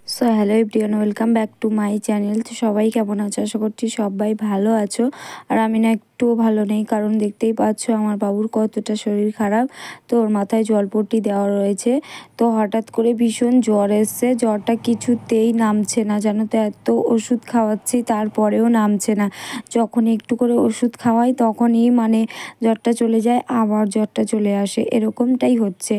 So hello everyone, welcome back to my channel. তো সবাই কেমন আছো? আশা করছি সবাই ভালো আছো। আর আমি না একটুও ভালো নেই, কারণ দেখতেই পাচ্ছ আমার বাবুর কতটা শরীর খারাপ। তো ওর মাথায় জলপট্টি দেওয়া রয়েছে। তো হঠাৎ করে ভীষণ জ্বর এসছে, জ্বরটা কিছুতেই নামছে না, জানো তো। এত ওষুধ খাওয়াচ্ছি তারপরেও নামছে না। যখন একটু করে ওষুধ খাওয়াই তখনই জ্বরটা চলে যায়, আবার জ্বরটা চলে আসে, এরকমটাই হচ্ছে।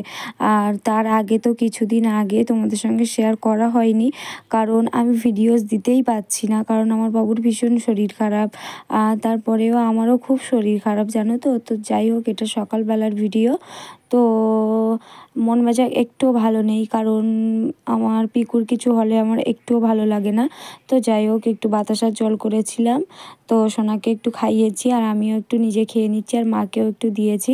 আর তার আগে তো কিছুদিন আগে তোমাদের সঙ্গে শেয়ার করা হয়নি, কারণ আমি ভিডিওস দিতেই পাচ্ছি না, কারণ আমার বাবুর ভীষণ শরীর খারাপ। তারপরেও আমারও খুব শরীর খারাপ, জানো তো। তো যাই হোক, এটা সকালবেলার ভিডিও। তো মন মেজাজ একটুও ভালো নেই, কারণ আমার পিকুর কিছু হলে আমার একটুও ভালো লাগে না। তো যাই হোক, একটু বাতাসার জল করেছিলাম, তো সোনাকে একটু খাইয়েছি, আর আমিও একটু নিজে খেয়ে নিচ্ছি, আর মাকেও একটু দিয়েছি।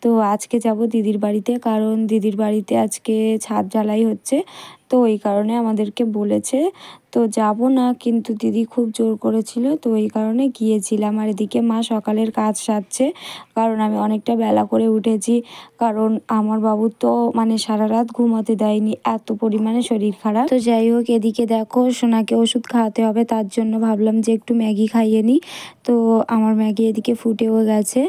তো আজকে যাব দিদির বাড়িতে, কারণ দিদির বাড়িতে আজকে ছাদ ঢালাই হচ্ছে। তো এই কারণে আমাদেরকে বলেছে, তো যাব না, কিন্তু দিদি খুব জোর করেছিল, তো এই কারণে গিয়েছিলাম। আর এদিকে মা সকালের কাজ সারছে, কারণ আমি অনেকটা বেলা করে উঠেছি, কারণ আমার বাবু তো সারা রাত ঘুমাতে দেয়নি, এত পরিমাণে শরীর খারাপ। তো যাই হোক, এদিকে দেখো সোনাকে ওষুধ খাওয়াতে হবে, তার জন্য ভাবলাম যে একটু ম্যাগি খাইয়ে নিই। তো আমার ম্যাগি এদিকে ফুটেও গেছে।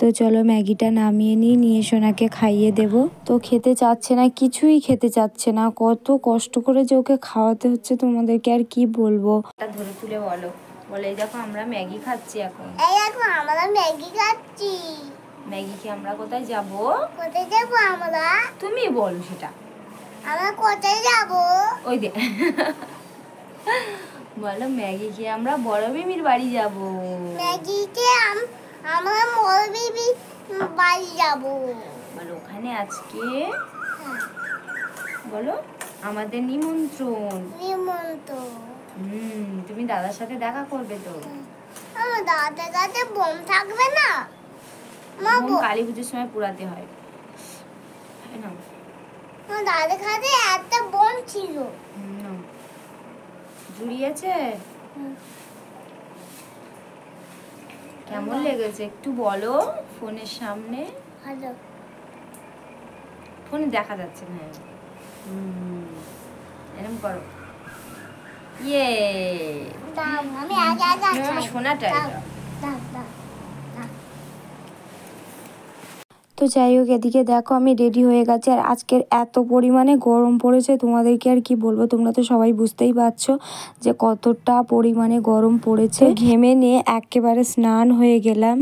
তো চলো ম্যাগিটা নামিয়ে নিয়ে সোনাকে খাইয়ে দেব। তো খেতে চাচ্ছে না, কিছুই খেতে চাচ্ছে না। কত কষ্ট করে যে ওকে খাওয়াতে হচ্ছে তোমাদেরকে আর কি বলবো। ধরে তুলে বলো, বলে এই দেখো আমরা ম্যাগি খাচ্ছি এখন। এই দেখো আমরা ম্যাগি খাচ্ছি। ম্যাগি খেয়ে আমরা কোথায় যাব? কোথায় যাব আমরা? তুমি বলো সেটা। আমরা কোথায় যাব? ওই দে বলো, ম্যাগি খেয়ে আমরা বড় মিমির বাড়ি যাব। ম্যাগি খেয়ে আমরা বড় মিমির বাড়ি যাব। বলো ওখানে আজকে বলো আমাদের নিমন্ত্রণ। তুমি দাদার সাথে দেখা করবে তো? আমার দাদার কাছে বোম থাকবে না? বোম কালী পুজোর সময় পুরাতে হয় না? আমার দাদার কাছে একটা বোম ছিল। জুড়িয়েছে? কেমন লেগেছে একটু বলো ফোনের সামনে। ভালো। ফোনে দেখা যাচ্ছে না। এরকম করো। ইয়ে আমি আগে আগে সোনাটা দাও। তো যাই হোক, এদিকে দেখো আমি রেডি হয়ে গেছি। আর আজকের এত পরিমাণে গরম পড়েছে, তোমাদেরকে আর কি বলবো, তোমরা তো সবাই বুঝতেই পারছো যে কতটা পরিমাণে গরম পড়েছে। ঘেমে নিয়ে একেবারে স্নান হয়ে গেলাম,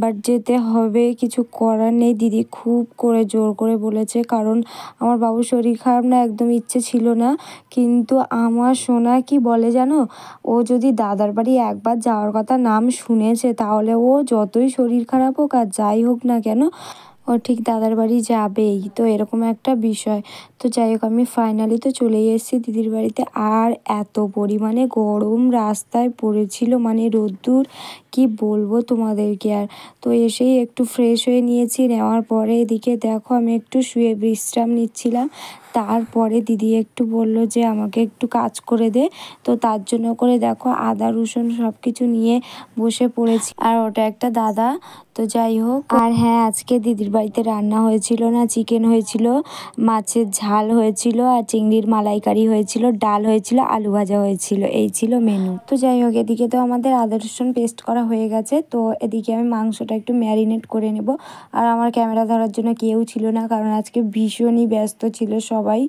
বাট যেতে হবে, কিছু করার নেই। দিদি খুব করে জোর করে বলেছে, কারণ আমার বাবুর শরীর খারাপ না, একদম ইচ্ছে ছিল না। কিন্তু আমার সোনা কি বলে জানো, ও যদি দাদার বাড়ি একবার যাওয়ার কথা নাম শুনেছে, তাহলে ও যতই শরীর খারাপ হোক আর যাই হোক না কেন, ও ঠিক দাদার বাড়ি যাবেই। তো এরকম একটা বিষয়। তো যাই হোক, আমি ফাইনালি তো চলেই এসেছি দিদির বাড়িতে। আর এত পরিমাণে গরম রাস্তায় পড়েছিল, রোদ্দুর, কি বলবো তোমাদেরকে। আর তো এসেই একটু ফ্রেশ হয়ে নিয়েছি, নেওয়ার পরে এদিকে দেখো আমি একটু শুয়ে বিশ্রাম নিচ্ছিলাম। তারপরে দিদি একটু বললো যে আমাকে একটু কাজ করে দে। তো তার জন্য করে দেখো আদা রসুন সব কিছু নিয়ে বসে পড়েছি। আর ওটা একটা দাদা। তো যাই হোক, আর হ্যাঁ, আজকে দিদির বাড়িতে রান্না হয়েছিল না, চিকেন হয়েছিল, মাছের ঝাল হয়েছিল, আর চিংড়ির মালাইকারি হয়েছিল, ডাল হয়েছিল, আলু ভাজা হয়েছিল, এই ছিল মেনু। তো যাই হোক, এদিকে তো আমাদের আদা রসুন পেস্ট করা হয়ে গেছে। তো এদিকে আমি মাংসটা একটু ম্যারিনেট করে নেব। আর আমার ক্যামেরা ধরার জন্য কেউ ছিল না, কারণ আজকে ভীষণই ব্যস্ত ছিল সবাই,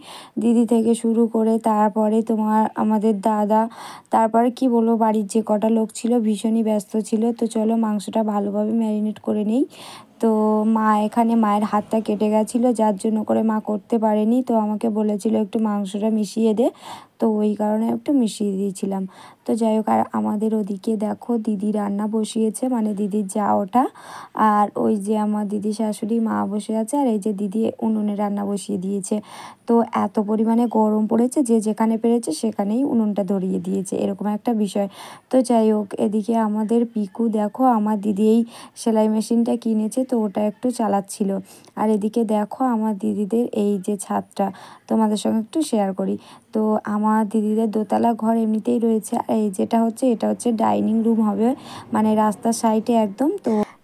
দিদি থেকে শুরু করে, তারপরে আমাদের দাদা, তারপরে কি বলবো, বাড়ির যে কটা লোক ছিল ভীষণই ব্যস্ত ছিল। তো চলো মাংসটা ভালোভাবে ম্যারিনেট করে নিই। তো মা এখানে মায়ের হাতটা কেটে গেছিলো, যার জন্য করে মা করতে পারেনি। তো আমাকে বলেছিল একটু মাংসটা মিশিয়ে দে, তো ওই কারণে একটু মিশিয়ে দিয়েছিলাম। তো যাই হোক, আর আমাদের ওদিকে দেখো দিদি রান্না বসিয়েছে, দিদির যা ওটা। আর ওই যে আমার দিদি শাশুড়ি মা বসে আছে, আর এই যে দিদি উনুনে রান্না বসিয়ে দিয়েছে। তো এত পরিমাণে গরম পড়েছে, যে যেখানে পেরেছে সেখানেই উনুনটা ধরিয়ে দিয়েছে, এরকম একটা বিষয়। তো যাই হোক, এদিকে আমাদের পিকু দেখো, আমার দিদি এই সেলাই মেশিনটা কিনেছে, তো ওটা একটু চালাচ্ছিল। আর এদিকে দেখো আমার দিদিদের এই যে ছাদটা, তোমাদের সঙ্গে একটু শেয়ার করি। তো আমার দিদিদের দোতলা ঘর এমনিতেই রয়েছে, আর এই এটা হচ্ছে ডাইনিং রুম হবে, রাস্তার সাইডে একদম।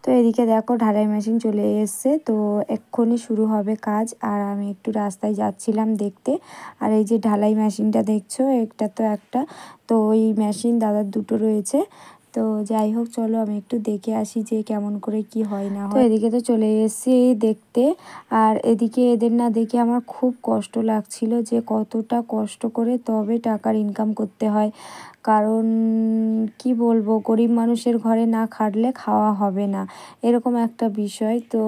তো তো এদিকে দেখো ঢালাই মেশিন চলে এসছে, তো এক্ষুনি শুরু হবে কাজ। আর আমি একটু রাস্তায় যাচ্ছিলাম দেখতে। আর এই যে ঢালাই মেশিনটা দেখছো, একটা তো একটা, তো ওই মেশিন দাদার দুটো রয়েছে। তো যাই হোক, চলো আমি একটু দেখে আসি যে কেমন করে কি হয় না হয়। তো এদিকে তো চলে এসেছি দেখতে। আর এদিকে এদের না দেখে আমার খুব কষ্ট লাগছিল, যে কতটা কষ্ট করে তবে টাকার ইনকাম করতে হয়। কারণ কি বলবো, গরিব মানুষের ঘরে না খাটলে খাওয়া হবে না, এরকম একটা বিষয়। তো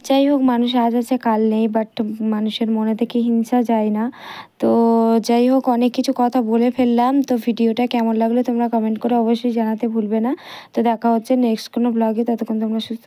যাই হোক, মানুষ আজ আছে কাল নেই, বাট মানুষের মনে থেকে হিংসা যায় না। তো যাই হোক, অনেক কিছু কথা বলে ফেললাম। তো ভিডিওটা কেমন লাগলো তোমরা কমেন্ট করে অবশ্যই জানাতে ভুলবে না। তো দেখা হচ্ছে নেক্সট কোনো ব্লগে, ততক্ষণ তোমরা সুস্থ